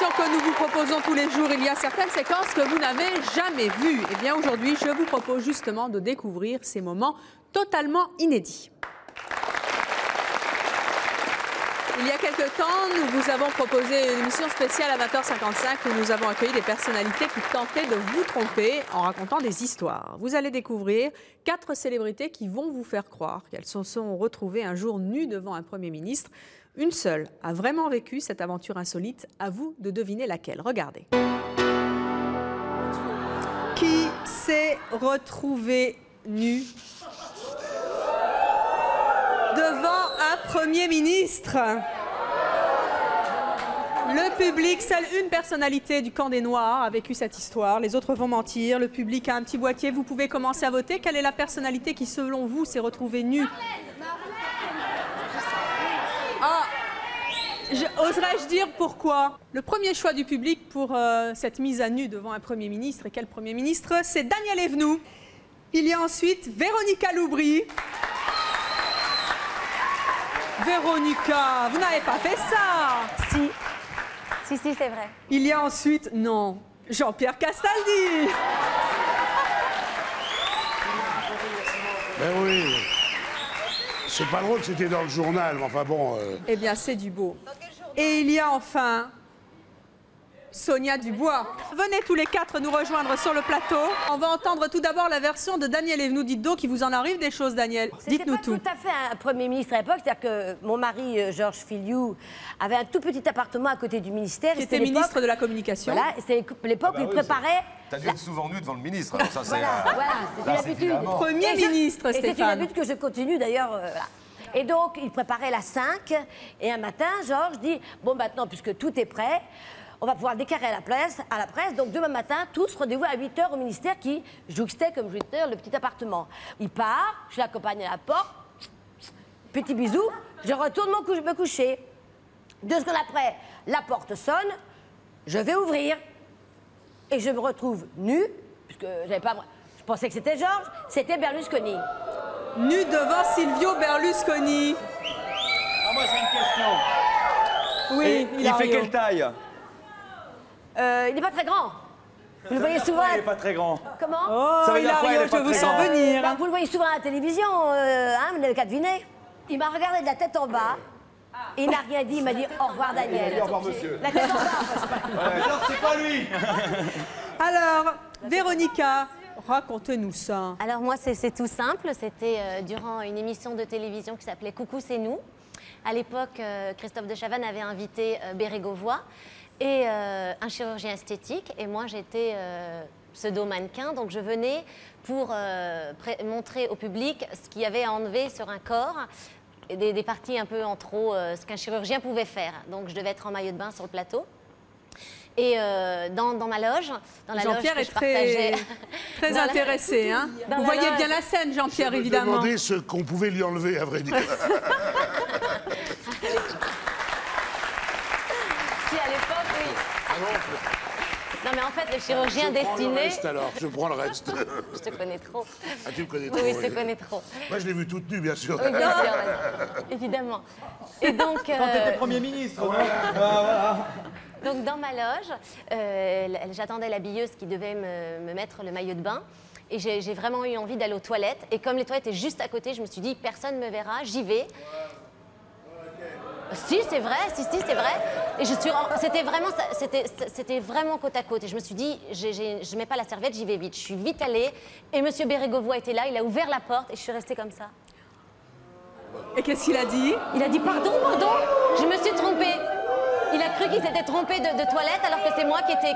émission que nous vous proposons tous les jours, il y a certaines séquences que vous n'avez jamais vues. Eh bien, aujourd'hui, je vous propose justement de découvrir ces moments totalement inédits. Il y a quelque temps, nous vous avons proposé une émission spéciale à 20h55 où nous avons accueilli des personnalités qui tentaient de vous tromper en racontant des histoires. Vous allez découvrir 4 célébrités qui vont vous faire croire qu'elles se sont retrouvées un jour nues devant un Premier ministre. Une seule a vraiment vécu cette aventure insolite. À vous de deviner laquelle. Regardez. Qui s'est retrouvé nu devant un Premier ministre? Le public, seule une personnalité du camp des Noirs a vécu cette histoire. Les autres vont mentir. Le public a un petit boîtier. Vous pouvez commencer à voter. Quelle est la personnalité qui, selon vous, s'est retrouvée nue? Ah, oserais-je dire pourquoi? Le premier choix du public pour cette mise à nu devant un Premier ministre, et quel Premier ministre? C'est Daniel Evenou. Il y a ensuite Véronica Loubry. Véronica, vous n'avez pas fait ça? Si, c'est vrai. Il y a ensuite, non, Jean-Pierre Castaldi. Ben oui. C'est pas drôle, c'était dans le journal, mais enfin bon... Eh bien, c'est du beau. Et il y a enfin Sonia Dubois. Venez tous les 4 nous rejoindre sur le plateau. On va entendre tout d'abord la version de Daniel Evenou. Dites donc, il vous en arrive des choses, Daniel. Dites-nous tout. C'était pas tout à fait un Premier ministre à l'époque. C'est-à-dire que mon mari, Georges Filiou, avait un tout petit appartement à côté du ministère. Qui était ministre de la Communication. Voilà, c'était l'époque où il préparait... T'as dû être souvent nu devant le ministre, alors ça c'est... Voilà, c'était l'habitude. Premier ministre, Stéphane. Et c'est une habitude que je continue d'ailleurs. Voilà. Et donc, il préparait la 5. Et un matin, Georges dit, bon, maintenant, puisque tout est prêt, on va pouvoir déclarer à la presse. Donc, demain matin, tous rendez-vous à 8h au ministère qui jouxtait, comme je disais, le petit appartement. Il part, je l'accompagne à la porte, petit bisou, je retourne me coucher. 2 secondes après, la porte sonne, je vais ouvrir. Et je me retrouve nue, puisque j'avais pas... Je pensais que c'était Georges, c'était Berlusconi. Nu devant Silvio Berlusconi. Ah, moi j'ai une question. Oui, il fait quelle taille? Il n'est pas très grand. Vous le voyez souvent... Il n'est pas très grand. Comment? Oh, Ça veut dire quoi, il est je pas vous très sens grand. venir. Vous le voyez souvent à la télévision, vous n'avez qu'à deviner. Il m'a regardé de la tête en bas. Il n'a rien dit, il m'a dit au revoir Daniel. Au revoir monsieur. La tête en bas. Alors c'est pas lui. Alors, Véronica, racontez-nous ça. Alors moi, c'est tout simple. C'était durant une émission de télévision qui s'appelait Coucou, c'est nous. À l'époque, Christophe de Chavannes avait invité Bérégovoy et un chirurgien esthétique. Et moi, j'étais pseudo-mannequin. Donc je venais pour montrer au public ce qu'il y avait à enlever sur un corps. Des parties un peu en trop, ce qu'un chirurgien pouvait faire. Donc je devais être en maillot de bain sur le plateau. Et dans ma loge, Jean-Pierre est très intéressé. Hein. Vous voyez bien la scène, Jean-Pierre, évidemment. Je me demandais ce qu'on pouvait lui enlever, à vrai dire. Si, à l'époque, oui. Non, mais en fait, le chirurgien destiné... Alors, je prends le reste. Je te connais trop. Ah, tu me connais trop? Oui, je te connais trop. Moi, je l'ai vue toute nue, bien sûr. Oui, bien sûr, évidemment. Et donc... Quand t'étais Premier ministre, Donc, dans ma loge, j'attendais l'habilleuse qui devait me mettre le maillot de bain. Et j'ai vraiment eu envie d'aller aux toilettes. Et comme les toilettes étaient juste à côté, je me suis dit, personne ne me verra, j'y vais. Si, c'est vrai, c'est vrai. Et c'était vraiment côte à côte. Et je me suis dit, je mets pas la serviette, j'y vais vite. Je suis vite allée. Et monsieur Bérégovoy était là, il a ouvert la porte et je suis restée comme ça. Et qu'est-ce qu'il a dit? Il a dit, pardon, je me suis trompée. Il a cru qu'il s'était trompé de toilette alors que c'est moi qui était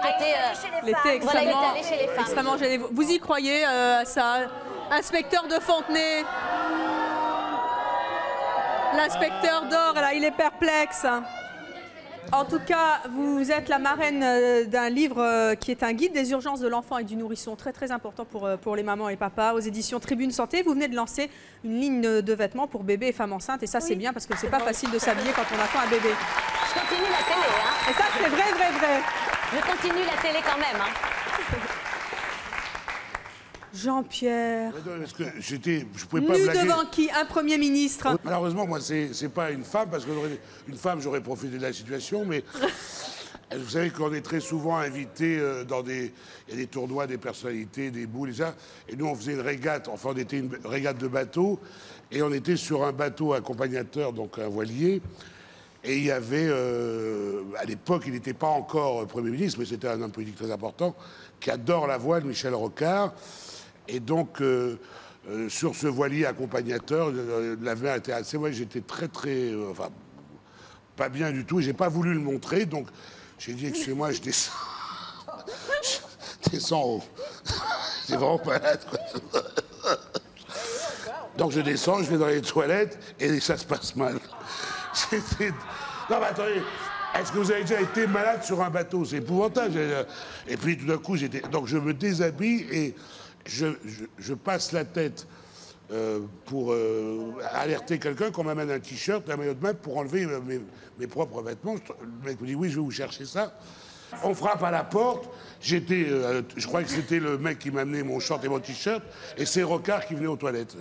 Il était voilà, il était allé chez les femmes. Extrêmement gêné. Vous y croyez à ça? Inspecteur de Fontenay. L'inspecteur d'or, là, il est perplexe. En tout cas, vous êtes la marraine d'un livre qui est un guide des urgences de l'enfant et du nourrisson, très très important pour les mamans et papas, aux éditions Tribune Santé. Vous venez de lancer une ligne de vêtements pour bébés et femmes enceintes, et ça c'est bien parce que c'est pas facile de s'habiller quand on attend un bébé. Je continue la télé, hein. Et ça c'est vrai. Je continue la télé quand même, hein. Jean-Pierre. Parce que je pouvais pas Nu blaguer. devant qui? Un Premier ministre. Malheureusement, moi, c'est pas une femme, parce que une femme, j'aurais profité de la situation, mais Vous savez qu'on est très souvent invité dans il y a des tournois, des personnalités, des boules et ça. Et nous, on faisait une régate. Enfin, on était une régate de bateau. Et on était sur un bateau accompagnateur, donc un voilier. Et il y avait, à l'époque, il n'était pas encore Premier ministre, mais c'était un homme politique très important, qui adore la voile, Michel Rocard. Et donc, sur ce voilier accompagnateur, la mer était assez... Ouais, j'étais très, enfin, pas bien du tout. Et j'ai pas voulu le montrer, donc... J'ai dit, excusez-moi, je descends. Je descends haut. C'est vraiment malade, quoi. Donc je descends, je vais dans les toilettes et ça se passe mal. Non, mais attendez, est-ce que vous avez déjà été malade sur un bateau? C'est épouvantable. Et puis tout d'un coup, donc je me déshabille et je passe la tête pour alerter quelqu'un qu'on m'amène un t-shirt, un maillot de bain pour enlever mes propres vêtements. Le mec me dit oui, je vais vous chercher ça. On frappe à la porte. Je crois que c'était le mec qui m'a amené mon short et mon t-shirt, et c'est Rocard qui venait aux toilettes.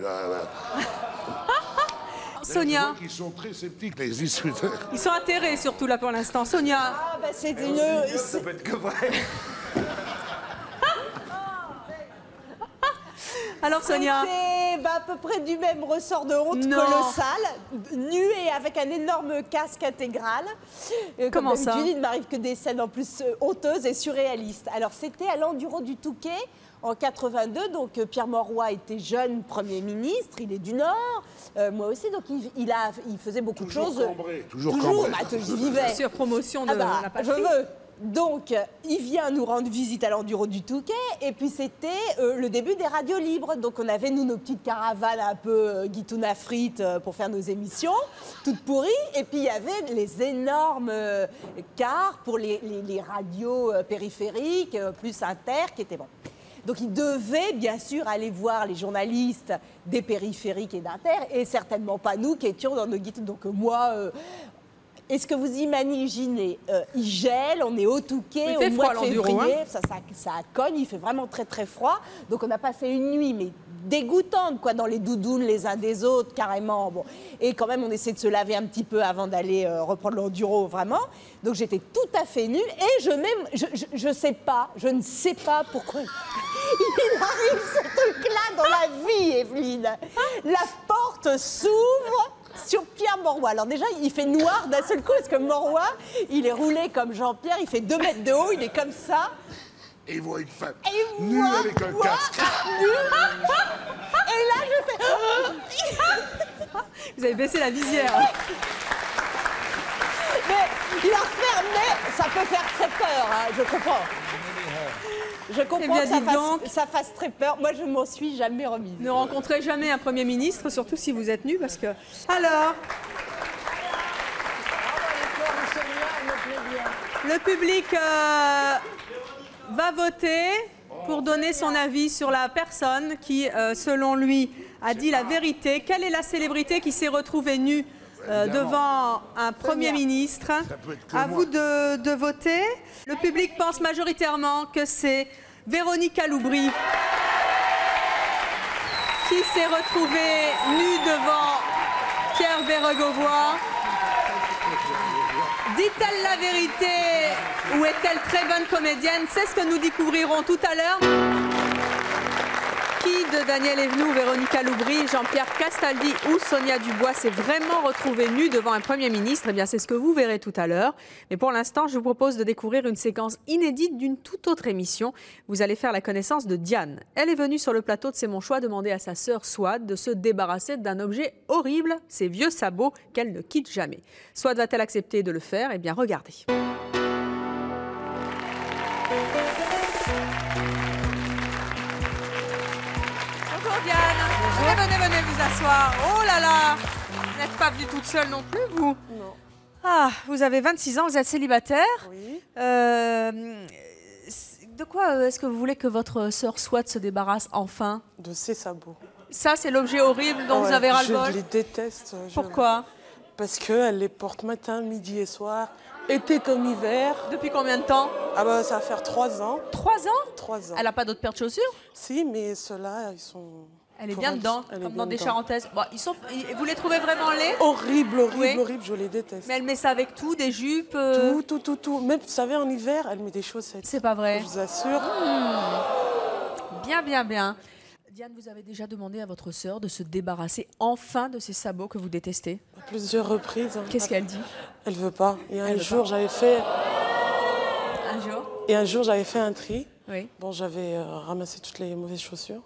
Sonia. Ils sont très sceptiques, les distributeurs. Ils sont atterrés surtout là pour l'instant. Sonia. Ah, bah, c'est une. Ça peut être que vrai. Alors Sonia. C'était à peu près du même ressort de honte colossale, nu et avec un énorme casque intégral. Comment ça? Il ne m'arrive que des scènes en plus honteuses et surréalistes. Alors c'était à l'Enduro du Touquet en 82, donc Pierre Mauroy était jeune Premier ministre, il est du Nord, moi aussi, donc il faisait beaucoup de choses. Toujours cambré. Bah, j'y vivais. Sur promotion de la patrie. Je veux. Donc, il vient nous rendre visite à l'Enduro du Touquet, et puis c'était le début des radios libres. Donc, on avait, nous, nos petites caravanes un peu guitoune à frites pour faire nos émissions, toutes pourries. Et puis, il y avait les énormes cars pour les radios périphériques, plus inter, qui étaient bons. Donc, il devait, bien sûr, aller voir les journalistes des périphériques et d'inter, et certainement pas nous qui étions dans nos guitounes. Donc, moi... Est-ce que vous imaginez, il gèle, on est au Touquet, au mois de février, ça cogne, il fait vraiment très très froid. Donc on a passé une nuit, mais dégoûtante, quoi, dans les doudounes les uns des autres, carrément. Bon. Et quand même, on essaie de se laver un petit peu avant d'aller reprendre l'enduro, vraiment. Donc j'étais tout à fait nue, et je ne sais pas pourquoi il arrive ce truc-là dans la vie, Evelyne. La porte s'ouvre sur Pierre Mauroy. Alors déjà, il fait noir d'un seul coup, parce que Mauroy, il est roulé comme Jean-Pierre, il fait 2 mètres de haut, il est comme ça. Et il voit une femme nue avec un casque. Et là, je fais... Vous avez baissé la visière. Mais la fermer, ça peut faire très peur, hein, je comprends. Je comprends que ça fasse très peur. Moi, je m'en suis jamais remise. Ne rencontrez jamais un Premier ministre, surtout si vous êtes nu, parce que... Alors, le public va voter pour donner son avis sur la personne qui, selon lui, a dit la vérité. Quelle est la célébrité qui s'est retrouvée nue devant un Premier ministre? À vous de voter. Le public pense majoritairement que c'est Véronica Loubry qui s'est retrouvée nue devant Pierre Bérégovoy. Dit-elle la vérité ou est-elle très bonne comédienne? C'est ce que nous découvrirons tout à l'heure. Qui de Daniel Evenou, Véronica Loubry, Jean-Pierre Castaldi ou Sonia Dubois s'est vraiment retrouvée nue devant un Premier ministre? Eh bien, c'est ce que vous verrez tout à l'heure. Mais pour l'instant, je vous propose de découvrir une séquence inédite d'une toute autre émission. Vous allez faire la connaissance de Diane. Elle est venue sur le plateau de C'est mon choix demander à sa sœur Swad de se débarrasser d'un objet horrible, ses vieux sabots qu'elle ne quitte jamais. Swad va-t-elle accepter de le faire? Eh bien, regardez. Venez vous asseoir. Oh là là, vous n'êtes pas venue toute seule non plus, vous? Non. Ah, vous avez 26 ans, vous êtes célibataire. Oui. De quoi est-ce que vous voulez que votre sœur Swad se débarrasse enfin? De ses sabots. Ça, c'est l'objet horrible dont vous avez ras-le-bol? Je les déteste. Pourquoi? Parce qu'elle les porte matin, midi et soir, été comme hiver. Depuis combien de temps? Ah bah ça va faire 3 ans. 3 ans? 3 ans. Elle n'a pas d'autres paires de chaussures? Si, mais ceux-là, ils sont... Elle est Pour bien être- dedans, elle est comme bien dans des dedans. charentaises. Bon, vous les trouvez vraiment laids? Horrible, horrible, Oui. horrible, je les déteste. Mais elle met ça avec tout, des jupes. Tout. Même, vous savez, en hiver, elle met des chaussettes. C'est pas vrai. Je vous assure. Bien, bien, bien. Diane, vous avez déjà demandé à votre sœur de se débarrasser enfin de ces sabots que vous détestez. À plusieurs reprises. hein. Qu'est-ce qu'elle dit? Elle veut pas. Et Elle un veut jour, pas. j'avais fait. Un jour? Et un jour, j'avais fait un tri. Oui. Bon, j'avais ramassé toutes les mauvaises chaussures.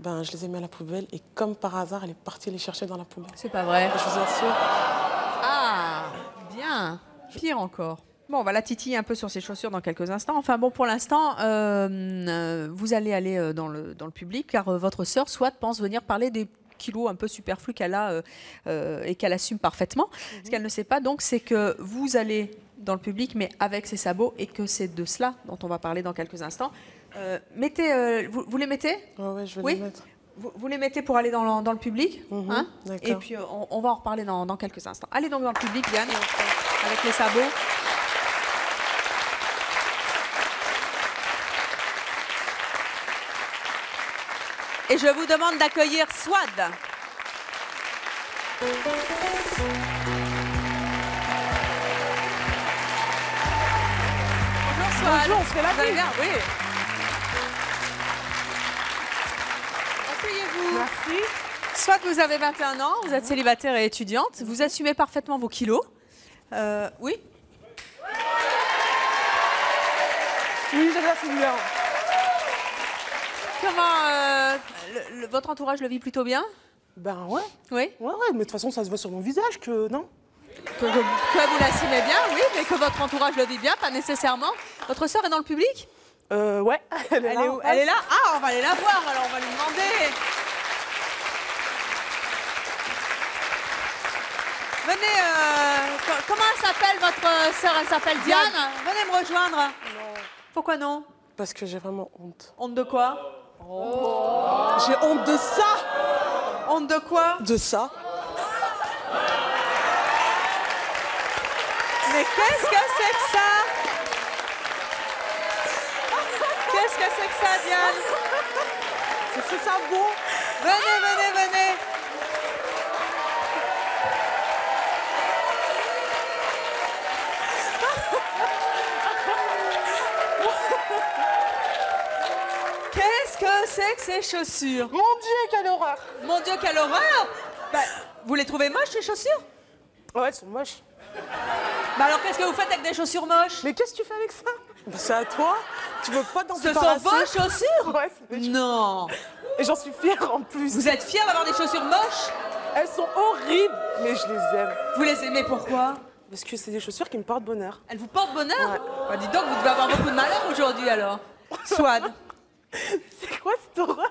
Ben, je les ai mis à la poubelle et comme par hasard, elle est partie les chercher dans la poubelle. C'est pas vrai. Je vous assure. Ah, bien. Pire encore. Bon, on va la titiller un peu sur ses chaussures dans quelques instants. Enfin bon, pour l'instant, vous allez aller dans le public car votre sœur, Swat, pense venir parler des kilos un peu superflus qu'elle a et qu'elle assume parfaitement. Ce qu'elle ne sait pas, donc, c'est que vous allez dans le public, mais avec ses sabots, et que c'est de cela dont on va parler dans quelques instants. Vous les mettez? Ouais, je vais Oui. les mettre. Vous les mettez pour aller dans le public, hein? d'accord. Et puis on va en reparler dans quelques instants. Allez donc dans le public, Diane, avec les sabots. Et je vous demande d'accueillir Swad. Bonjour Swad. Bonjour, on se fait la Vous allez bise. bien? Oui. Asseyez-vous. Merci. Soit vous avez 21 ans, vous êtes célibataire et étudiante, vous assumez parfaitement vos kilos. Oui. Oui, j'aime bien celui-là. Comment votre entourage le vit plutôt bien? Ben ouais. Oui. Ouais, mais de toute façon, ça se voit sur mon visage que non. Que vous l'assumez bien, oui, mais que votre entourage le vit bien, pas nécessairement. Votre sœur est dans le public? Ouais. Elle est là. en Elle est face. là? Ah, on va aller la voir, alors on va lui demander. Venez, comment elle s'appelle votre sœur? Elle s'appelle Diane. Venez me rejoindre. Non. Pourquoi non? Parce que j'ai vraiment honte. Honte de quoi? J'ai honte de ça. Honte de quoi? De ça. Mais qu'est-ce que c'est que ça? Qu'est-ce que c'est que ça, Diane? C'est ça beau. Venez. Qu'est-ce que c'est que ces chaussures? Mon Dieu, quelle horreur. Mon Dieu, quelle horreur! Bah, vous les trouvez moches, ces chaussures? Ouais, elles sont moches. Bah alors, qu'est-ce que vous faites avec des chaussures moches? Mais qu'est-ce que tu fais avec ça? Ben, c'est à toi. Tu veux pas t'en Ce sont débarrasser? vos chaussures? Ouais, c'est des Non! Et j'en suis fière en plus. Vous êtes fiers d'avoir des chaussures moches? Elles sont horribles, mais je les aime. Vous les aimez pourquoi? Parce que c'est des chaussures qui me portent bonheur. Elles vous portent bonheur? Ouais. Bah, dites donc, vous devez avoir beaucoup de malheur aujourd'hui alors. Swad. C'est quoi cette horreur?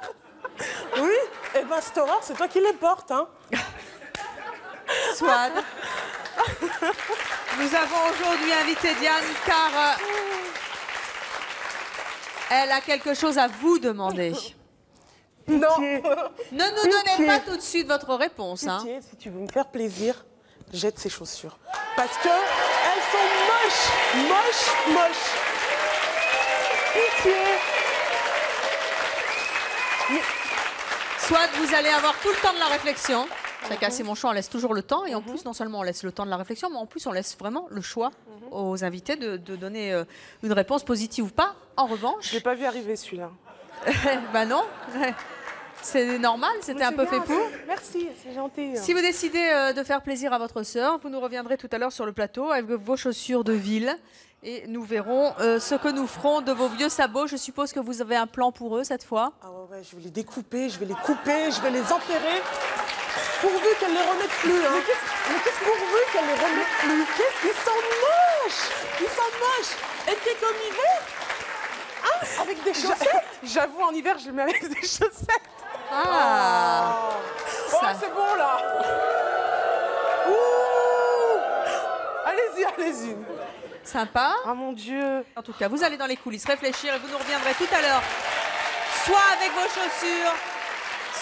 Oui, et ben cette horreur, c'est toi qui les portes, hein. Swad. Nous avons aujourd'hui invité Diane car elle a quelque chose à vous demander. Non. Ne nous donnez pas tout de suite votre réponse. Hein. Pitié, si tu veux me faire plaisir, jette ces chaussures. Parce que elles sont moches. Pitié. Soit vous allez avoir tout le temps de la réflexion. C'est qu'à C'est mon choix, on laisse toujours le temps. Et en plus, non seulement on laisse le temps de la réflexion, mais en plus, on laisse vraiment le choix aux invités de donner une réponse positive ou pas. En revanche... Je l'ai pas vu arriver celui-là. Ben non. C'est normal, c'était un peu fait pour. Merci, c'est gentil. Si vous décidez de faire plaisir à votre sœur, vous nous reviendrez tout à l'heure sur le plateau avec vos chaussures de ville. Et nous verrons ce que nous ferons de vos vieux sabots. Je suppose que vous avez un plan pour eux cette fois. Ah ouais, je vais les découper, je vais les couper, je vais les enterrer. Pourvu qu'elles ne les remettent plus. Hein. Mais qu'est-ce pourvu qu'elles ne les remettent plus? Ils sont moches. Ils sont moches. Et t'es comme hiver? Hein? Avec des chaussettes? J'avoue, en hiver, je les mets avec des chaussettes. Ah Oh, c'est bon là. Ouh. Allez-y. Sympa. Ah mon Dieu. En tout cas, vous allez dans les coulisses réfléchir et vous nous reviendrez tout à l'heure. Soit avec vos chaussures,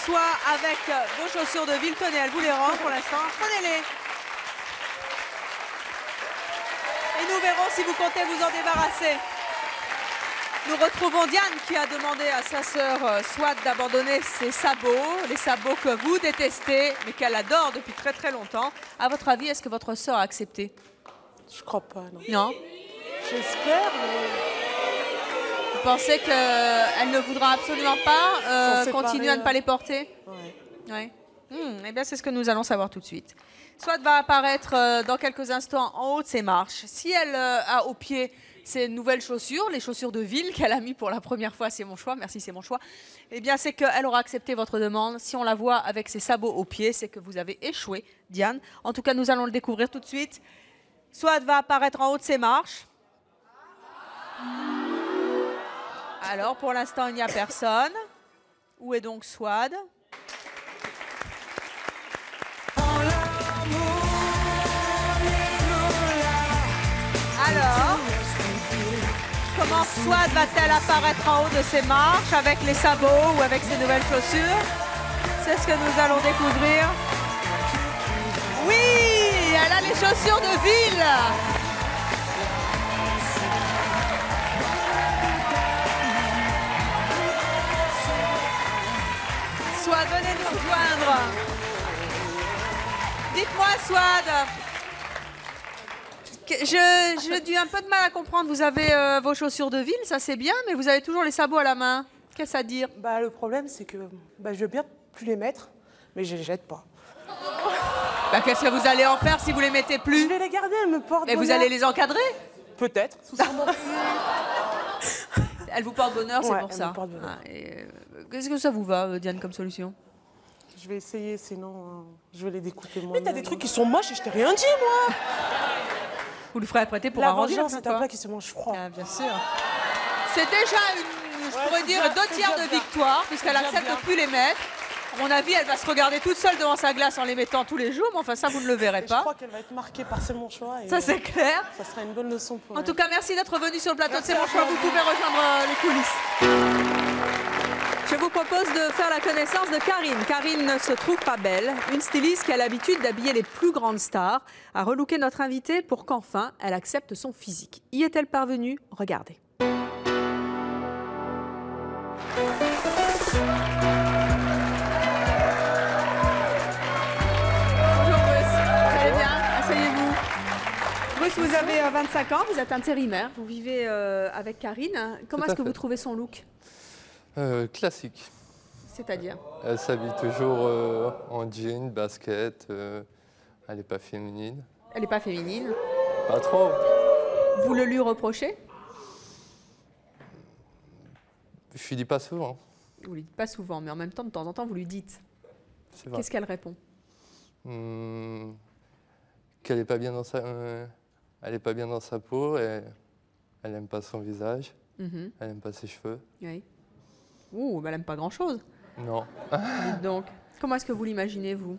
soit avec vos chaussures de ville. Tenez, elle vous les rend pour l'instant. Prenez-les. Et nous verrons si vous comptez vous en débarrasser. Nous retrouvons Diane qui a demandé à sa sœur Swad d'abandonner ses sabots, les sabots que vous détestez, mais qu'elle adore depuis très très longtemps. À votre avis, est-ce que votre sœur a accepté? Je crois pas, non. Non. J'espère, mais... Vous pensez qu'elle ne voudra absolument pas continuer à ne pas les porter? Ouais. Eh bien, c'est ce que nous allons savoir tout de suite. Swad va apparaître dans quelques instants en haut de ses marches. Si elle a au pied ses nouvelles chaussures, les chaussures de ville qu'elle a mis pour la première fois, c'est mon choix, merci, c'est mon choix, eh bien, c'est qu'elle aura accepté votre demande. Si on la voit avec ses sabots au pied, c'est que vous avez échoué, Diane. En tout cas, nous allons le découvrir tout de suite. Swad va apparaître en haut de ses marches. Alors, pour l'instant, il n'y a personne. Où est donc Swad? Alors, comment Swad va-t-elle apparaître en haut de ses marches, avec les sabots ou avec ses nouvelles chaussures? C'est ce que nous allons découvrir. Oui, elle a les chaussures de ville. Swad, venez nous rejoindre. Dites-moi, Swad. J'ai dû un peu de mal à comprendre. Vous avez vos chaussures de ville, ça c'est bien, mais vous avez toujours les sabots à la main. Qu'est-ce à dire? Le problème, c'est que je veux bien plus les mettre, mais je les jette pas. Qu'est-ce que vous allez en faire si vous les mettez plus? Je vais les garder, elles me portent bonheur. Et vous allez les encadrer? Peut-être. Elle vous porte bonheur, c'est Ouais, pour elle ça. me porte bonheur. Qu'est-ce que ça vous va, Diane, comme solution? Je vais essayer, sinon je vais les découper moi. Mais t'as des trucs qui sont moches et je t'ai rien dit, moi. Vous le ferez apprêter pour la arrondir, vengeance, c'est un plat qui se mange froid. Bien sûr. C'est déjà je pourrais dire, 2 tiers de victoire, puisqu'elle accepte de plus les mettre. À mon avis, elle va se regarder toute seule devant sa glace en les mettant tous les jours, mais enfin, ça, vous ne le verrez pas. Je crois qu'elle va être marquée par C'est mon choix. Et ça, c'est clair. Ça sera une bonne leçon pour elle. En tout cas, merci d'être venu sur le plateau de C'est mon choix. Vous pouvez rejoindre les coulisses. Je vous propose de faire la connaissance de Karine. Karine ne se trouve pas belle, une styliste qui a l'habitude d'habiller les plus grandes stars, a relooké notre invitée pour qu'enfin elle accepte son physique. Y est-elle parvenue? Regardez. Bonjour Bruce, vous allez bien? Asseyez-vous. Bruce, vous avez 25 ans, vous êtes intérimaire, vous vivez avec Karine. Comment est-ce que vous trouvez son look? Classique. C'est-à-dire? Elle s'habille toujours en jean, basket. Elle n'est pas féminine. Elle n'est pas féminine? Pas trop. Vous le lui reprochez? Je lui dis pas souvent. Vous lui dites pas souvent, mais en même temps, de temps en temps, vous lui dites. C'est vrai. Qu'est-ce qu'elle répond? Qu'elle n'est pas bien dans sa, elle est pas bien dans sa peau. Et elle n'aime pas son visage. Elle n'aime pas ses cheveux. Oui. Ouh, elle n'aime pas grand-chose. Non. Dites donc, comment est-ce que vous l'imaginez, vous?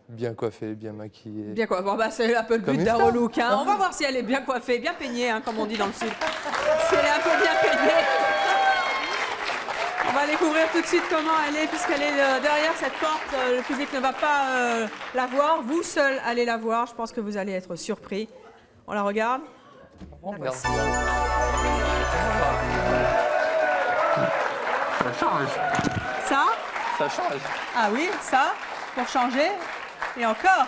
Bien coiffée, bien maquillée. Bien coiffée. Bon, c'est un peu le but d'un relook. On va voir si elle est bien coiffée, bien peignée, comme on dit dans le sud. Si elle est un peu bien peignée. On va découvrir tout de suite comment elle est, puisqu'elle est derrière cette porte. Le public ne va pas la voir. Vous seul allez la voir. Je pense que vous allez être surpris. On la regarde. On regarde. Ça change. Ça? Ça change. Ah oui, ça, pour changer. Et encore,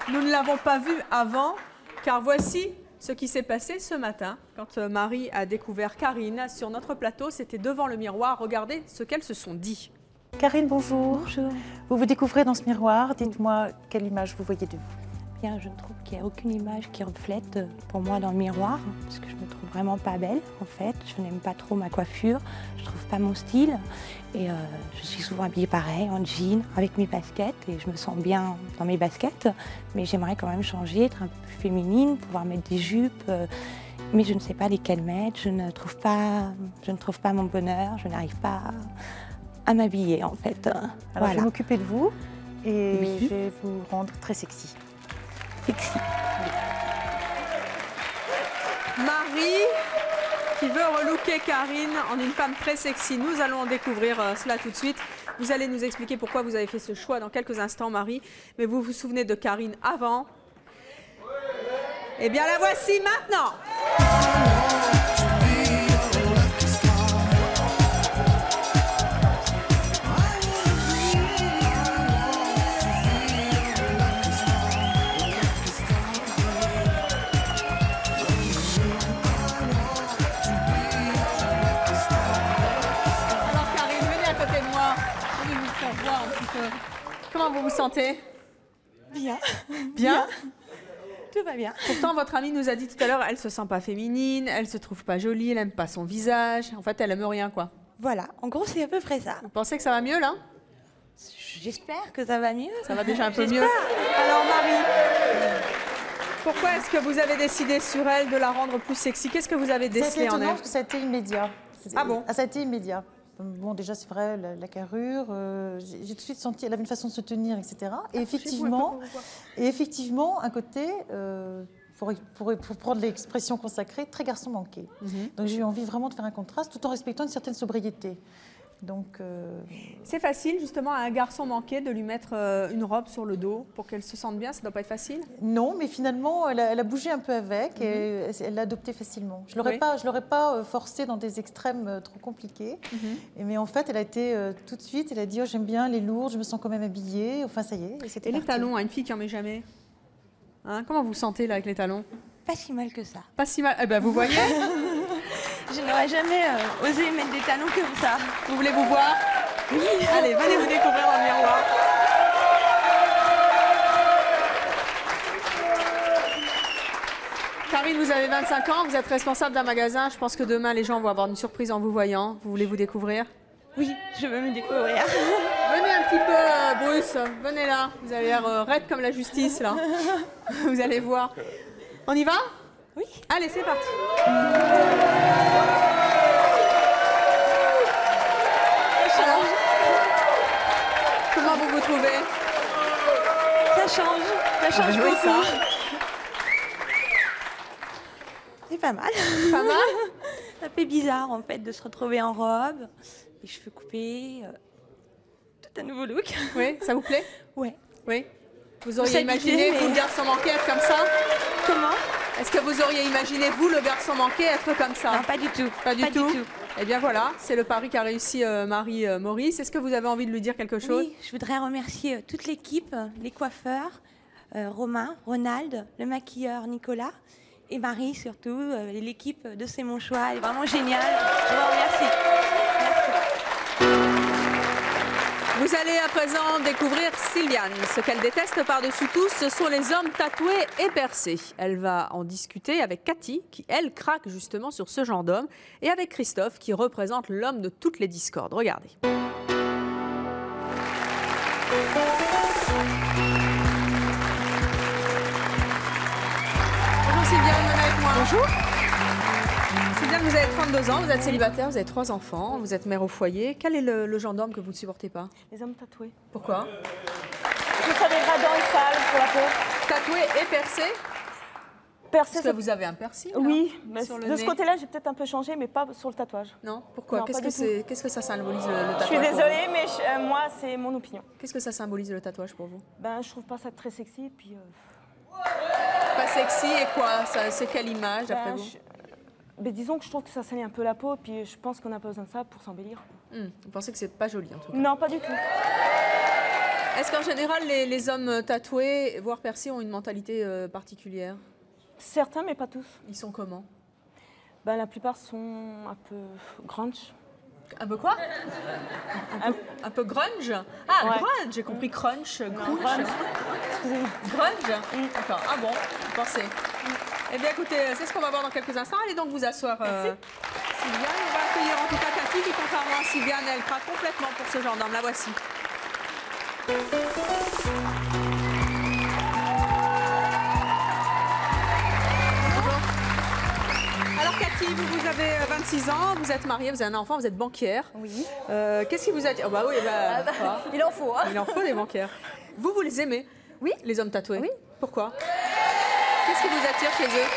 nous ne l'avons pas vu avant, car voici ce qui s'est passé ce matin. Quand Marie a découvert Karine sur notre plateau, c'était devant le miroir. Regardez ce qu'elles se sont dit. Karine, bonjour. Bonjour. Vous vous découvrez dans ce miroir. Dites-moi quelle image vous voyez de vous. Bien, je trouve qu'il n'y a aucune image qui reflète pour moi dans le miroir, parce que je me trouve vraiment pas belle, en fait. Je n'aime pas trop ma coiffure, je trouve pas mon style. Et je suis souvent habillée pareil, en jean, avec mes baskets, et je me sens bien dans mes baskets. Mais j'aimerais quand même changer, être un peu plus féminine, pouvoir mettre des jupes. Mais je ne sais pas lesquelles mettre, je ne trouve pas mon bonheur, je n'arrive pas à m'habiller, en fait. Alors, voilà. je vais m'occuper de vous, et Oui. je vais vous rendre très sexy. Sexy. Marie, qui veut relooker Karine en une femme très sexy. Nous allons en découvrir cela tout de suite. Vous allez nous expliquer pourquoi vous avez fait ce choix dans quelques instants, Marie. Mais vous vous souvenez de Karine avant? Eh bien, la voici maintenant. Comment vous vous sentez? Bien. Bien? Tout va bien. Pourtant, votre amie nous a dit tout à l'heure, elle se sent pas féminine, elle se trouve pas jolie, elle aime pas son visage. En fait, elle aime rien, quoi. Voilà, en gros, c'est à peu près ça. Vous pensez que ça va mieux, là? J'espère que ça va mieux. Ça va déjà un peu mieux. J'espère. Alors, Marie, pourquoi est-ce que vous avez décidé sur elle de la rendre plus sexy? Qu'est-ce que vous avez décelé en C'est étonnant elle? parce que ça a été immédiat. Ah bon? Ça a été immédiat. Bon, déjà, c'est vrai, la carrure, j'ai tout de suite senti, elle avait une façon de se tenir, etc. Et effectivement, un côté, pour prendre l'expression consacrée, très garçon manqué. Donc j'ai eu envie vraiment de faire un contraste, tout en respectant une certaine sobriété. Donc, c'est facile, justement, à un garçon manqué de lui mettre une robe sur le dos pour qu'elle se sente bien? Ça ne doit pas être facile? Non, mais finalement, elle a bougé un peu avec et elle l'a adopté facilement. Je ne l'aurais pas forcée dans des extrêmes trop compliqués. Mais en fait, elle a été tout de suite, elle a dit, oh, j'aime bien les lourdes, je me sens quand même habillée. Enfin, ça y est. Et les talons, à une fille qui n'en met jamais, hein, comment vous sentez là avec les talons? Pas si mal que ça. Pas si mal. Eh ben, vous voyez. Je n'aurais jamais osé mettre des talons comme ça. Vous voulez vous voir? Oui. Allez, venez vous découvrir dans le miroir. Karine, vous avez 25 ans, vous êtes responsable d'un magasin. Je pense que demain, les gens vont avoir une surprise en vous voyant. Vous voulez vous découvrir? Oui, je veux me découvrir. Venez un petit peu, Bruce. Venez là. Vous avez l'air raide comme la justice, là. Vous allez voir. On y va? Oui. Allez, c'est parti. Alors, comment vous vous trouvez? Ça change oui, beaucoup. ça. C'est pas mal. Pas mal? Ça fait bizarre en fait de se retrouver en robe, les cheveux coupés, tout un nouveau look. Oui, ça vous plaît? Ouais. Oui. Vous auriez imaginé, vous, le garçon manqué, être comme ça? Comment? Est-ce que vous auriez imaginé, vous, le garçon manqué, être comme ça? Non, pas du tout. Pas du tout. Eh bien voilà, c'est le pari qu'a réussi Marie Maurice. Est-ce que vous avez envie de lui dire quelque chose? Oui, je voudrais remercier toute l'équipe, les coiffeurs, Romain, Ronald, le maquilleur Nicolas et Marie surtout, l'équipe de C'est mon choix. Elle est vraiment géniale. Je vous remercie. Vous allez à présent découvrir Sylviane. Ce qu'elle déteste par-dessus tout, ce sont les hommes tatoués et percés. Elle va en discuter avec Cathy, qui, elle, craque justement sur ce genre d'homme, et avec Christophe, qui représente l'homme de toutes les discordes. Regardez. Bonjour Sylviane, venez avec moi. Bonjour. Sylviane, vous avez 32 ans, vous êtes célibataire, vous avez 3 enfants, vous êtes mère au foyer. Quel est le genre d'homme que vous ne supportez pas? Les hommes tatoués. Pourquoi? Je ça dégradant et sale pour la peau. Tatoué et percé? Percé, Est-ce que vous avez un piercing? Oui, mais sur le de ce nez? côté-là, j'ai peut-être un peu changé, mais pas sur le tatouage. Non? Pourquoi? Non, Qu'est-ce que ça symbolise le tatouage? Je suis désolée, mais moi, c'est mon opinion. Qu'est-ce que ça symbolise le tatouage pour vous? Ben, je trouve pas ça très sexy, puis... Pas sexy et quoi? C'est quelle image d'après vous? Ben, disons que je trouve que ça salit un peu la peau, puis je pense qu'on n'a pas besoin de ça pour s'embellir. Vous pensez que c'est pas joli en tout cas? Non, pas du tout. Est-ce qu'en général, les hommes tatoués, voire percés, ont une mentalité particulière? Certains, mais pas tous. Ils sont comment? Ben, la plupart sont un peu grunge. Un peu quoi? Un peu grunge? Ah, ouais. grunge, j'ai compris crunch, grunge. Excusez-moi. Grunge? D'accord, ah bon, vous pensez? Eh bien écoutez, c'est ce qu'on va voir dans quelques instants. Allez donc vous asseoir, Sylviane. On va accueillir en tout cas Cathy, qui contrairement à Sylviane, elle craque complètement pour ce genre d'homme. La voici. Alors Cathy, vous avez 26 ans, vous êtes mariée, vous avez un enfant, vous êtes banquière. Oui. Qu'est-ce qui vous attire? Oh bah oui, il en faut. Hein. Il en faut des banquières. Vous les aimez? Oui. Les hommes tatoués? Oui. Pourquoi? Qu'est-ce qui vous attire chez eux?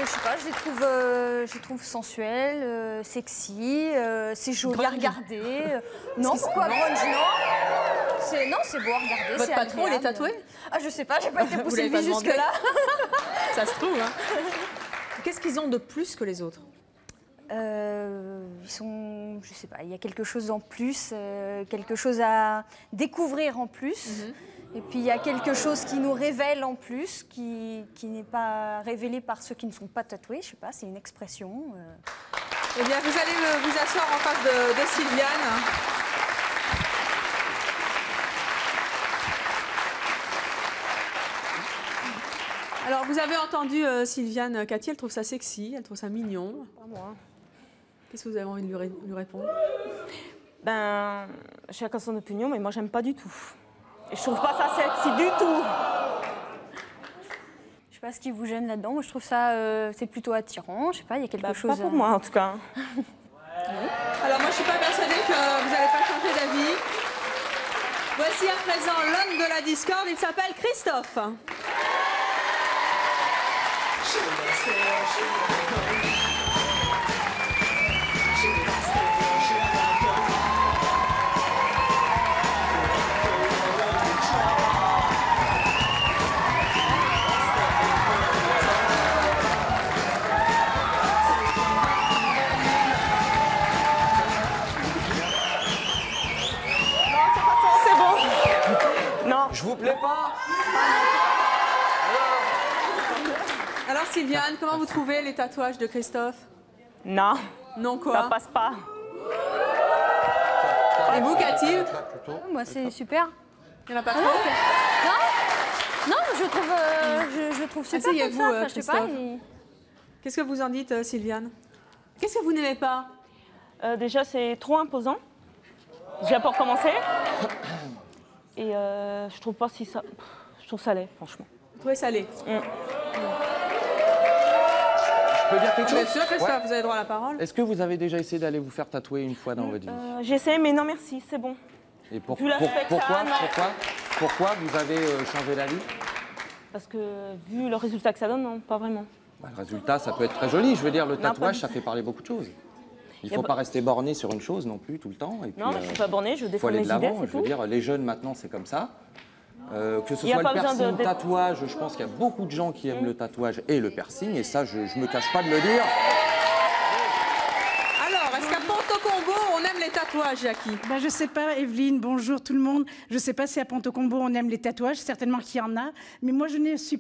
Je sais pas, je les trouve sensuels, sexy, c'est joli à regarder. Non, pourquoi grunge? Non, c'est beau à regarder. Votre patron, il est tatoué? Ah, je sais pas, j'ai pas été Vous poussée l'avez pas demandé? jusque-là. Ça se trouve, hein. Qu'est-ce qu'ils ont de plus que les autres? Ils sont, je sais pas, il y a quelque chose en plus, quelque chose à découvrir en plus. Et puis il y a quelque chose qui nous révèle en plus, qui n'est pas révélé par ceux qui ne sont pas tatoués. Je sais pas, c'est une expression. Eh bien, vous allez vous asseoir en face de Sylviane. Alors, vous avez entendu Sylviane Cathy, elle trouve ça sexy, elle trouve ça mignon. Pas moi. Qu'est-ce que vous avez envie de lui répondre? Ben, chacun son opinion, mais moi, j'aime pas du tout. Et je trouve pas ça sexy du tout. Je sais pas ce qui vous gêne là-dedans. Moi, je trouve ça, c'est plutôt attirant. Je sais pas, il y a quelque chose... Pas pour moi, en tout cas. Alors, moi, je suis pas persuadée que vous n'allez pas changer d'avis. Voici à présent l'homme de la discorde, il s'appelle Christophe. Je vous plais pas? Alors Sylviane, comment vous trouvez les tatouages de Christophe? Non. Non quoi? Ça passe pas. Et vous, Cathy? Moi, c'est super. Il n'y en a pas trop? Non, je trouve super Asseyez-vous, comme ça. Enfin, je sais pas. Christophe. Qu'est-ce que vous en dites, Sylviane? Qu'est-ce que vous n'aimez pas? Déjà, c'est trop imposant. Déjà pour commencer. Et je trouve pas si ça... Je trouve ça laid, franchement. Vous trouvez ça laid? Je peux dire quelque chose? Bien sûr, Christophe, vous avez droit à la parole. Est-ce que vous avez déjà essayé d'aller vous faire tatouer une fois dans votre vie? J'ai essayé, mais non merci, c'est bon. Et Vu l'aspect que ça a, non. pourquoi vous avez changé d'avis? Parce que vu le résultat que ça donne, non, pas vraiment. Bah, le résultat, ça peut être très joli. Je veux dire, le Non, tatouage, pas ça fait parler beaucoup de choses. Il ne Y a faut pas- pas rester borné sur une chose non plus tout le temps. Et puis, Non, mais je suis pas bornée, je faut défends aller mes de idées, l'avant. c'est Je veux tout. dire, les jeunes maintenant, c'est comme ça. Que ce Y a soit pas le besoin piercing, de- le tatouage, je pense qu'il y a beaucoup de gens qui aiment le tatouage et le piercing. Et ça, je ne me cache pas de le dire. Alors, est-ce qu'à Ponto-Combo, on aime les tatouages, Jackie? Ben, je sais pas, Evelyne, bonjour tout le monde. Je sais pas si à Ponto-Combo on aime les tatouages, certainement qu'il y en a. Mais moi, je ne suis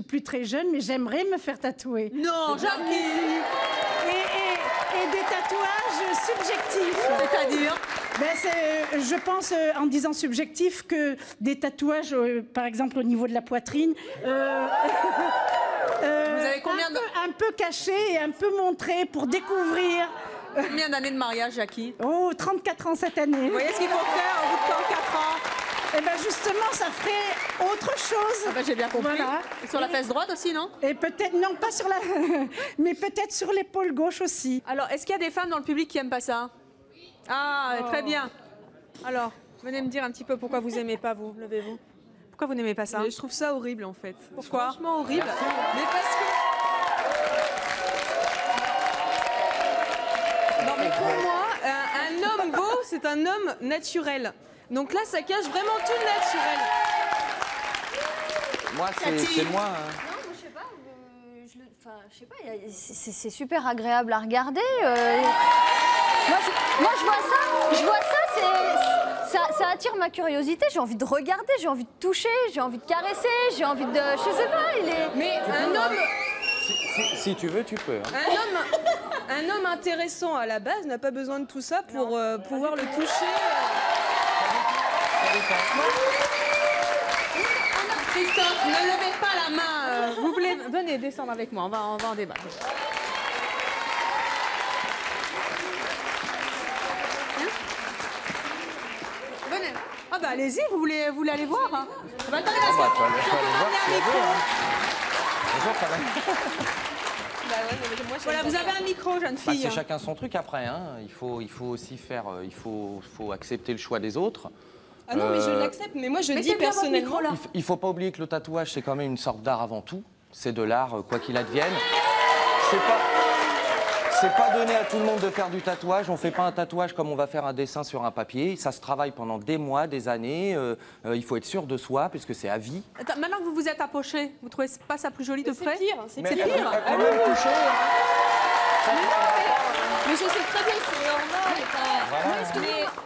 plus très jeune, mais j'aimerais me faire tatouer. Non, Jackie! Et des tatouages subjectifs. C'est-à-dire? Ben, je pense, en disant subjectif, que des tatouages, par exemple au niveau de la poitrine, Vous avez combien un peu cachés et un peu montrés pour découvrir. Combien d'années de mariage, Jackie? Oh, 34 ans cette année. Vous voyez ce qu'il faut faire au bout de 34 ans? Eh bien, justement, ça ferait autre chose. Ah ben, j'ai bien compris. Voilà. Et sur la fesse droite aussi, non? Et peut-être, non, pas sur la... mais peut-être sur l'épaule gauche aussi. Alors, est-ce qu'il y a des femmes dans le public qui n'aiment pas ça? Ah, très bien. Alors, venez me dire un petit peu pourquoi vous n'aimez pas, vous. Levez-vous. Pourquoi vous n'aimez pas ça? Mais je trouve ça horrible, en fait. Pourquoi? Franchement horrible. Mais parce que... Non, mais pour moi, un homme beau, c'est un homme naturel. Donc là, ça cache vraiment tout le naturel. Moi, c'est moi. Hein. Non, moi, je sais pas. Je sais pas. C'est super agréable à regarder. Moi, je vois ça. Ça attire ma curiosité. J'ai envie de regarder, j'ai envie de toucher, j'ai envie de caresser, j'ai envie de... Je sais pas, il est... Mais un homme... Si tu veux, tu peux. Hein. Un homme intéressant à la base n'a pas besoin de tout ça pour pouvoir le toucher. Christophe, ne levez pas la main. Vous voulez... Venez descendre avec moi, on va en débattre. Venez. Ah bah allez-y, vous voulez aller voir, hein. Bah, attendez, parce que... Tu vas aller voir si elle veut, hein. Bonjour, ça va. Voilà, vous avez un micro, jeune Bah, fille. c'est chacun son truc après. Hein. Il faut aussi faire... Il faut accepter le choix des autres. Ah non, mais je l'accepte, mais moi je dis personnellement... Il faut pas oublier que le tatouage, c'est quand même une sorte d'art avant tout. C'est de l'art, quoi qu'il advienne. C'est pas donné à tout le monde de faire du tatouage. On fait pas un tatouage comme on va faire un dessin sur un papier. Ça se travaille pendant des mois, des années. Il faut être sûr de soi, puisque c'est à vie. Attends, maintenant que vous vous êtes approché, vous trouvez pas ça plus joli de près? C'est Mais pire. elle peut quand même toucher. Mais je sais très bien, c'est normal. Voilà.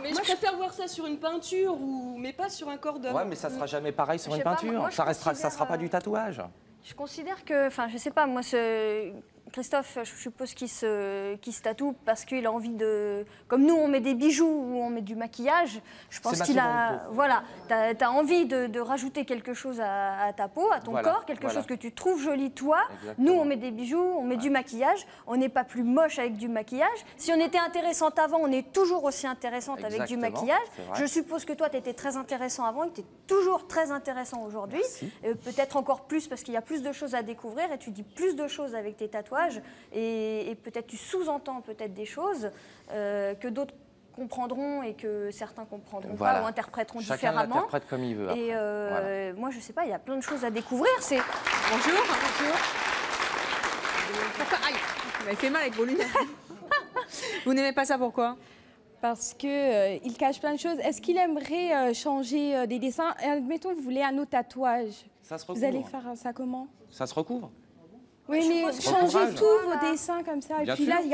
Mais je préfère voir ça sur une peinture, mais pas sur un corps d'homme. Ouais, mais ça sera jamais pareil sur Je une sais pas, peinture. moi, je Ça sera pas du tatouage. Je considère que, enfin, je sais pas, moi, Christophe, je suppose qu'il se tatoue parce qu'il a envie de... Comme nous, on met des bijoux ou on met du maquillage, je pense qu'il a... Voilà, tu as envie de rajouter quelque chose à ta peau, à ton corps, quelque chose que tu trouves joli toi. Exactement. Nous, on met des bijoux, on met du maquillage. On n'est pas plus moche avec du maquillage. Si on était intéressante avant, on est toujours aussi intéressante avec du maquillage. Je suppose que toi, tu étais très intéressant avant et tu es toujours très intéressant aujourd'hui. Peut-être encore plus parce qu'il y a plus de choses à découvrir et tu dis plus de choses avec tes tatouages. Et peut-être tu sous-entends peut-être des choses que d'autres comprendront et que certains comprendront pas ou interpréteront différemment. Chacun l'interprète comme il veut. Après. Et moi, je sais pas, il y a plein de choses à découvrir. Bonjour. Bonjour. Pourquoi? Aïe, vous m'avez fait mal avec vos lunettes. Vous n'aimez pas ça, pourquoi? Parce qu'il cache plein de choses. Est-ce qu'il aimerait changer des dessins? Admettons, vous voulez un autre tatouage. Ça se recouvre. Vous allez faire ça comment? Ça se recouvre. Oui, mais changez tous vos dessins comme ça. Bien et puis sûr. là, il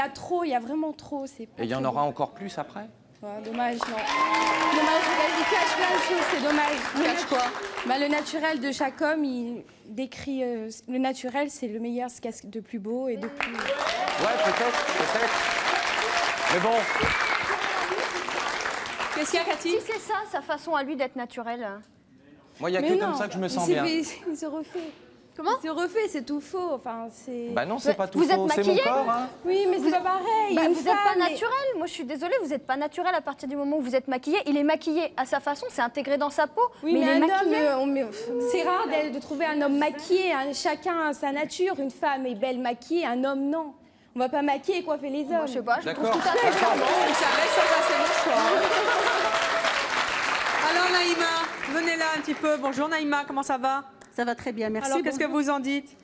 y a vraiment trop. Et il y en aura encore plus après? Ouais, dommage, non. Dommage, il cache plein de choses, c'est dommage. Il cache quoi? Le naturel de chaque homme, il décrit... le naturel, c'est le meilleur, ce qu'il y a de plus beau et de plus... Ouais, peut-être. Mais bon... Qu'est-ce qu'il y a, Cathy? Si c'est ça, sa façon à lui d'être naturelle. Moi, il n'y a que comme ça que je me sens bien. Il se refait. Comment? Il se refait, c'est tout faux. Enfin, c'est... Bah non, c'est pas tout vous faux, êtes c'est mon maquillée corps. Hein. Oui, mais c'est pas pareil. Bah, vous n'êtes pas naturel. Moi, je suis désolée, vous n'êtes pas naturel à partir du moment où vous êtes maquillée. Il est maquillé à sa façon, c'est intégré dans sa peau. Oui, mais il est maquillé. C'est rare de trouver un homme maquillé. Chacun a sa nature. Une femme est belle maquillée, un homme non. On va pas maquiller et coiffer les hommes. Moi, je sais pas, je trouve tout à fait. Vous savez, ça va, c'est mon choix. Alors, Naïma, venez là un petit peu. Bonjour, Naïma, comment ça va? Ça va très bien, merci. Alors, qu'est-ce que vous en dites?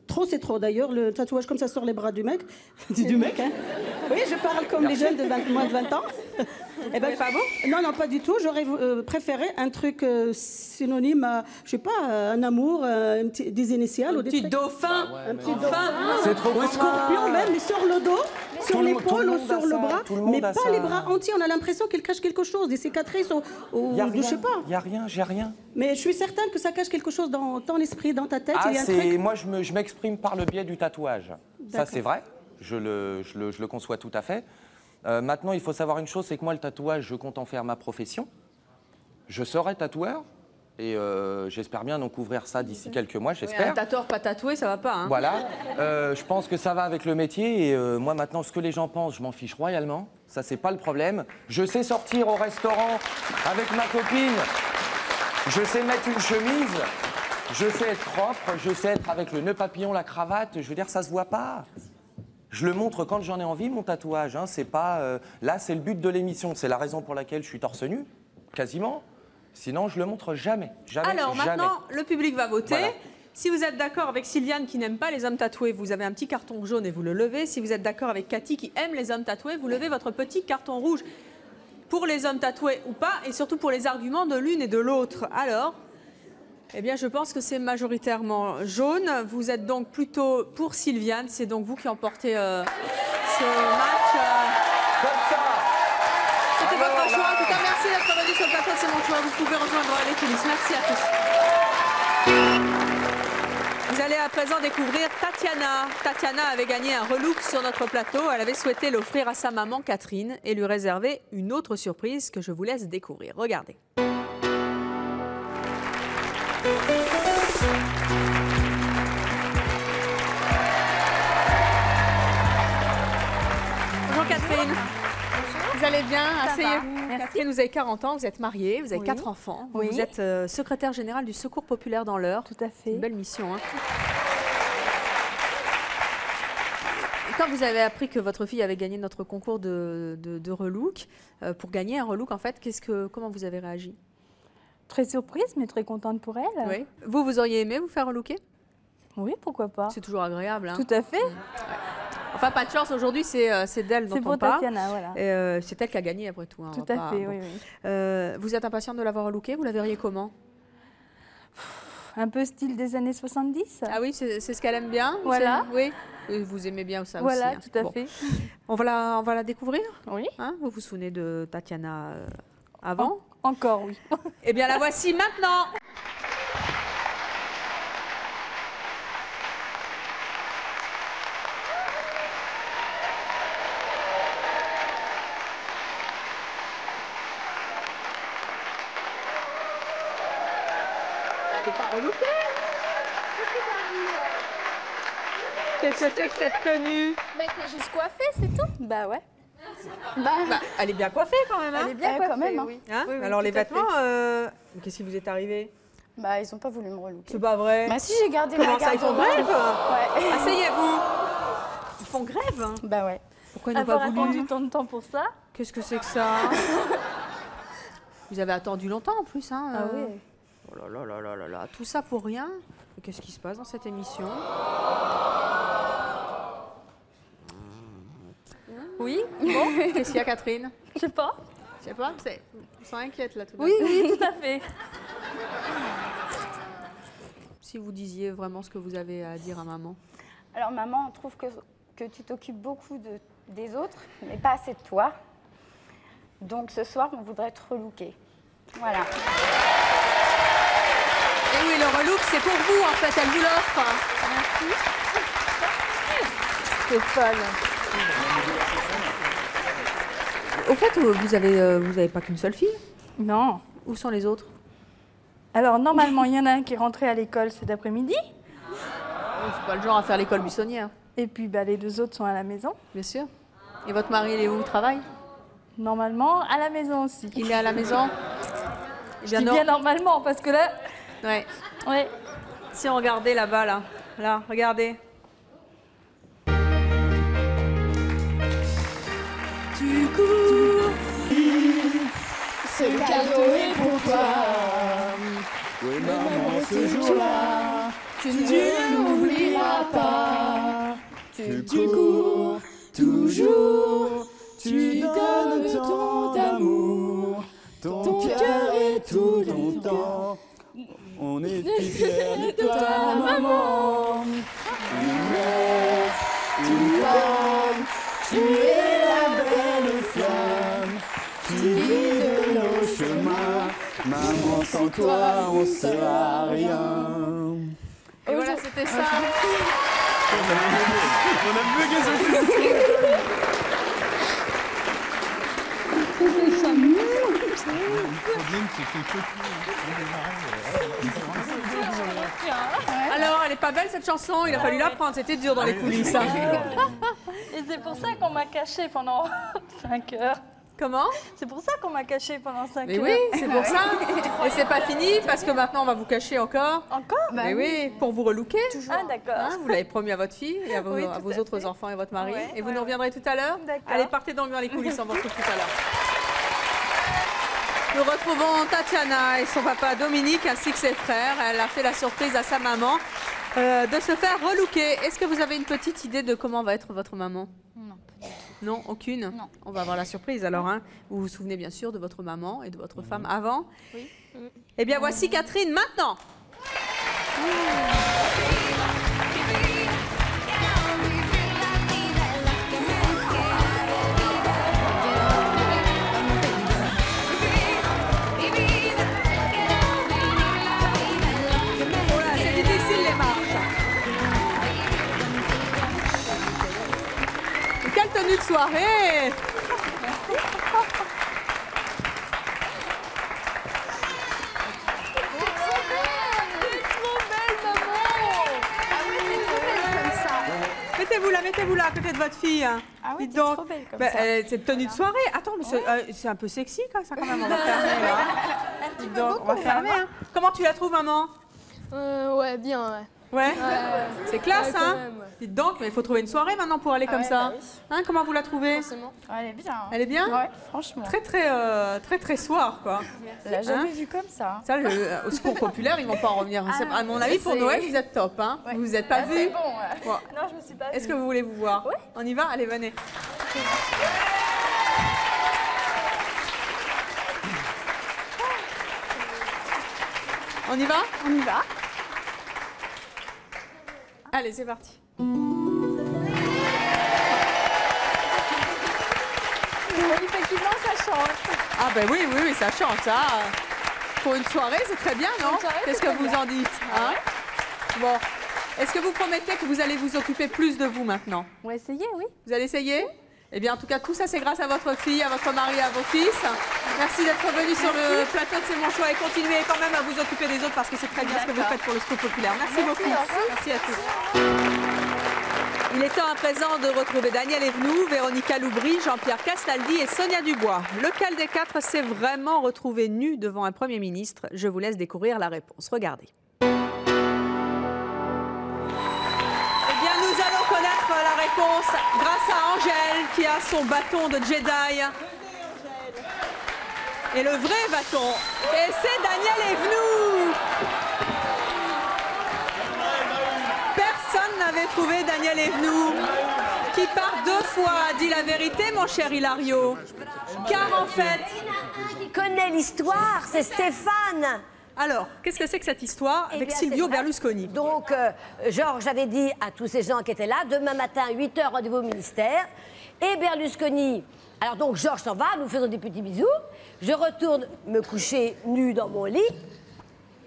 Trop, c'est trop d'ailleurs. Le tatouage comme ça sur les bras du mec. du mec, hein. Oui, je parle comme les jeunes de moins de 20 ans. Eh ben, pas bon? Non, pas du tout. J'aurais préféré un truc synonyme à, je sais pas, un amour, des initiales. Un petit dauphin. Un petit dauphin. C'est trop un scorpion même, mais sur le dos, sur l'épaule ou sur le bras. Mais pas les bras entiers. On a l'impression qu'il cache quelque chose, des cicatrices ou je sais pas. Il n'y a rien, j'ai rien. Mais je suis certaine que ça cache quelque chose dans ton esprit, dans ta tête. Ah, il y a un truc... Moi, je m'exprime par le biais du tatouage. Ça, c'est vrai. Je le conçois tout à fait. Maintenant, il faut savoir une chose, c'est que moi, le tatouage, je compte en faire ma profession. Je serai tatoueur et j'espère bien donc ouvrir ça d'ici quelques mois, j'espère. Un tatoueur pas tatoué, ça va pas. Hein. Voilà. Je pense que ça va avec le métier et moi, maintenant, ce que les gens pensent, je m'en fiche royalement. Ça, c'est pas le problème. Je sais sortir au restaurant avec ma copine. Je sais mettre une chemise. Je sais être propre. Je sais être avec le nœud papillon, la cravate. Je veux dire, ça se voit pas. Je le montre quand j'en ai envie, mon tatouage. Hein. C'est pas, là, c'est le but de l'émission. C'est la raison pour laquelle je suis torse nu, quasiment. Sinon, je le montre jamais. Jamais. Alors, jamais. maintenant, le public va voter. Voilà. Si vous êtes d'accord avec Sylviane qui n'aime pas les hommes tatoués, vous avez un petit carton jaune et vous le levez. Si vous êtes d'accord avec Cathy qui aime les hommes tatoués, vous levez votre petit carton rouge. Pour les hommes tatoués ou pas, et surtout pour les arguments de l'une et de l'autre. Alors, eh bien, je pense que c'est majoritairement jaune. Vous êtes donc plutôt pour Sylviane. C'est donc vous qui emportez ce match. Comme ça. C'était votre choix. En tout cas, merci d'être venu sur le plateau. C'est mon choix. Vous pouvez rejoindre les coulisses. Merci à tous. Vous allez à présent découvrir Tatiana. Tatiana avait gagné un relook sur notre plateau. Elle avait souhaité l'offrir à sa maman Catherine et lui réserver une autre surprise que je vous laisse découvrir. Regardez. Bonjour Catherine. Vous allez bien? Asseyez-vous. Catherine, vous avez 40 ans, vous êtes mariée, vous avez 4 enfants. Oui. Vous êtes secrétaire générale du Secours populaire dans l'Eure. Tout à fait. Une belle mission. Hein. Quand vous avez appris que votre fille avait gagné notre concours de relook, pour gagner un relook, en fait, comment vous avez réagi? Très surprise, mais très contente pour elle. Oui. Vous auriez aimé vous faire relooker? Oui, pourquoi pas. C'est toujours agréable. Hein. Tout à fait. Enfin, pas de chance, aujourd'hui, c'est d'elle dont on parle. C'est pour Tatiana, voilà. C'est elle qui a gagné, après tout. Hein, tout à fait, oui. Vous êtes impatiente de l'avoir relooké? Vous la verriez comment? Un peu style des années 70. Ah oui, c'est ce qu'elle aime bien? Voilà. Oui. Vous aimez bien ça voilà, aussi. Voilà, tout à fait. On va la découvrir? Oui. Hein, vous vous souvenez de Tatiana avant? Encore, oui. Eh bien, la voici maintenant. pas relooké. Qu'est-ce que c'est que cette tenue? Mais t'es juste coiffée, c'est tout. Bah ouais. Bah, elle est bien coiffée quand même. Hein, elle est bien coiffée, quand même. Oui. Hein, oui, alors les vêtements, qu'est-ce qui vous est arrivé? Bah ils ont pas voulu me relooker. C'est pas vrai. Bah si, j'ai gardé Comment ma ça, ils font garde-robe. grève? Ouais. Asseyez-vous. Ils font grève, hein? Bah ouais. Pourquoi ils n'ont Avoir pas voulu? attendu tant de temps pour ça. Qu'est-ce que c'est que ça? Vous avez attendu longtemps en plus, hein? Ah oui. Oh là là là là là là, tout ça pour rien? Qu'est-ce qui se passe dans cette émission? Oui. Bon, qu'est-ce qu'il y a, Catherine? Je sais pas. Je sais pas, on s'inquiète là tout d'un Oui, coup. oui, tout à fait. Si vous disiez vraiment ce que vous avez à dire à maman. Alors maman trouve que tu t'occupes beaucoup des autres, mais pas assez de toi. Donc ce soir, on voudrait te relooker. Voilà. Et oui, le relook, c'est pour vous en fait, elle vous l'offre. Merci. C'est folle. Au fait, vous avez pas qu'une seule fille? Non. Où sont les autres? Alors normalement, il y en a un qui est rentré à l'école cet après-midi. C'est pas le genre à faire l'école buissonnière. Et puis bah, les deux autres sont à la maison. Bien sûr. Et votre mari, il est où? Il travaille? Normalement, à la maison aussi. Il est à la maison? Je dis bien normalement, parce que là... Ouais. Ouais. Si on regardait là-bas, là. Là, regardez. Tu cours, ce cadeau est pour toi. Oui, maman, ce jour-là, tu ne l'oublieras pas. tu cours toujours, tu donnes tant d'amour, ton cœur et tout ton temps. On est si fiers de toi, maman. Une mère, une femme, tu es la belle flamme qui guide nos chemins. Maman, sans toi, on sera rien. Et voilà, c'était ça. On a bugué ce Alors, elle est pas belle cette chanson, il a fallu l'apprendre, c'était dur dans les coulisses. Hein. Et c'est pour ça qu'on m'a caché pendant 5 heures. Comment? C'est pour ça qu'on m'a caché pendant 5 heures. Mais oui, c'est pour ça. Et c'est pas fini parce que maintenant on va vous cacher encore. Encore? Mais oui, pour vous relooker. Ah d'accord. Hein, vous l'avez promis à votre fille et à vos, Oui, à tout vos à autres fait. enfants et votre mari. Ouais, et vous ouais, nous reviendrez tout à l'heure? D'accord. Allez, partez donc dans les coulisses, on vous retrouve tout à l'heure. Nous retrouvons Tatiana et son papa Dominique ainsi que ses frères. Elle a fait la surprise à sa maman de se faire relooker. Est-ce que vous avez une petite idée de comment va être votre maman? Non. Non, aucune? Non. On va avoir la surprise alors. Hein. Vous vous souvenez bien sûr de votre maman et de votre femme avant? Oui. Eh bien voici Catherine maintenant. Voilà, c'est difficile les marches. Et quelle tenue de soirée! Mettez-vous là à côté de votre fille. Ah oui, Dites t'es donc. trop belle comme Ben, ça. cette tenue de soirée. Attends, mais c'est un peu sexy quand ça quand même. On va fermer là. Dites donc, on va fermer. Hein. Comment tu la trouves, maman? Ouais, bien, ouais. Ouais. C'est classe, Ouais, hein. quand même, ouais. Dites donc, mais il faut trouver une soirée maintenant pour aller comme ça. bah oui. Hein, comment vous la trouvez? Forcément. Elle est bien. Hein. Elle est bien? Ouais, franchement. Très soir, quoi. Je l'ai jamais vue comme ça. Ça, au secours populaire, ils vont pas en revenir. À mon avis, pour c'est- Noël, vous êtes top, hein. Ouais. Vous vous êtes pas Ah, c'est vus. bon, ouais. Ouais. Non, je me suis pas Est-ce vue. que vous voulez vous voir? Ouais. On y va? Allez, venez. On y va? On y va. Allez, c'est parti. Effectivement, ça change. Ah ben oui, ça change, ça. Pour une soirée, c'est très bien, non? Une soirée, Qu'est-ce c'est que très vous bien. en dites, hein? Bon. Est-ce que vous promettez que vous allez vous occuper plus de vous maintenant? On va essayer, oui. Vous allez essayer? Eh bien, en tout cas, tout ça, c'est grâce à votre fille, à votre mari, à vos fils. Merci d'être venu sur le plateau de C'est mon choix et continuez quand même à vous occuper des autres parce que c'est très bien ce que vous faites pour le Scoop Populaire. Merci beaucoup. Merci à tous. Il est temps à présent de retrouver Daniel Evenou, Véronica Loubry, Jean-Pierre Castaldi et Sonia Dubois. Lequel des quatre s'est vraiment retrouvé nu devant un Premier ministre? Je vous laisse découvrir la réponse. Regardez. Eh bien, nous allons connaître la réponse grâce à Angèle qui a son bâton de Jedi. Et le vrai bâton. Et c'est Daniel Evenou. Personne n'avait trouvé Daniel Evenou, qui par 2 fois a dit la vérité, mon cher Hilario. Car en fait... Il y en a un qui connaît l'histoire, c'est Stéphane. Alors, qu'est-ce que c'est que cette histoire avec Silvio Berlusconi? Donc, Georges avait dit à tous ces gens qui étaient là, demain matin, 8 h, rendez-vous au ministère. Et Berlusconi... Alors donc, Georges s'en va, nous faisons des petits bisous. Je retourne me coucher nue dans mon lit.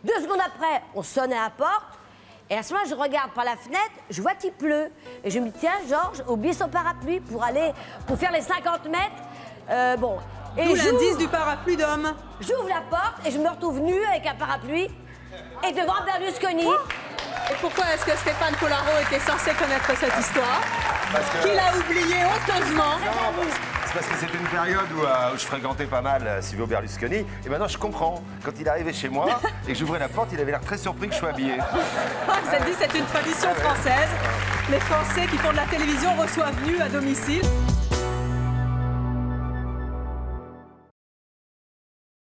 2 secondes après, on sonne à la porte. Et à ce moment, je regarde par la fenêtre, je vois qu'il pleut. Et je me dis, tiens, Georges, oublie son parapluie pour faire les 50 mètres. Bon. D'où l'indice du parapluie d'homme. J'ouvre la porte et je me retrouve nue avec un parapluie et devant Berlusconi. Et pourquoi est-ce que Stéphane Collaro était censé connaître cette histoire? Qu'il a oublié honteusement. C'est parce que c'était une période où je fréquentais pas mal Silvio Berlusconi. Et maintenant, je comprends. Quand il est arrivé chez moi et que j'ouvrais la porte, il avait l'air très surpris que je sois habillé. C'est une tradition française. Les Français qui font de la télévision reçoivent nus à domicile.